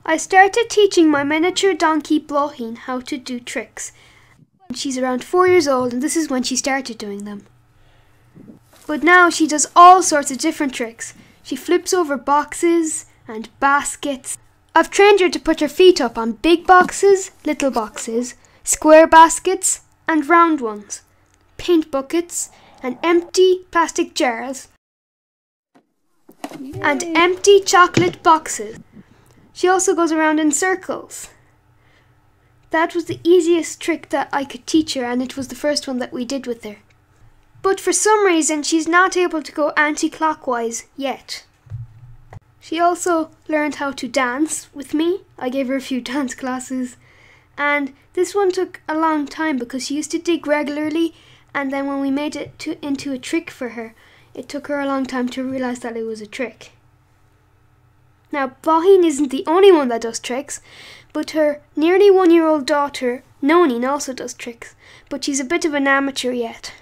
I started teaching my miniature donkey Bláthín how to do tricks. She's around 4 years old and this is when she started doing them. But now she does all sorts of different tricks. She flips over boxes and baskets. I've trained her to put her feet up on big boxes, little boxes, square baskets and round ones, paint buckets and empty plastic jars. Yay. And empty chocolate boxes. She also goes around in circles. That was the easiest trick that I could teach her, and it was the first one that we did with her. But for some reason she's not able to go anti-clockwise yet. She also learned how to dance with me. I gave her a few dance classes, and this one took a long time because she used to dig regularly, and then when we made it into a trick for her, it took her a long time to realise that it was a trick. Now, Bláthín isn't the only one that does tricks, but her nearly 1-year-old daughter, Nonine, also does tricks, but she's a bit of an amateur yet.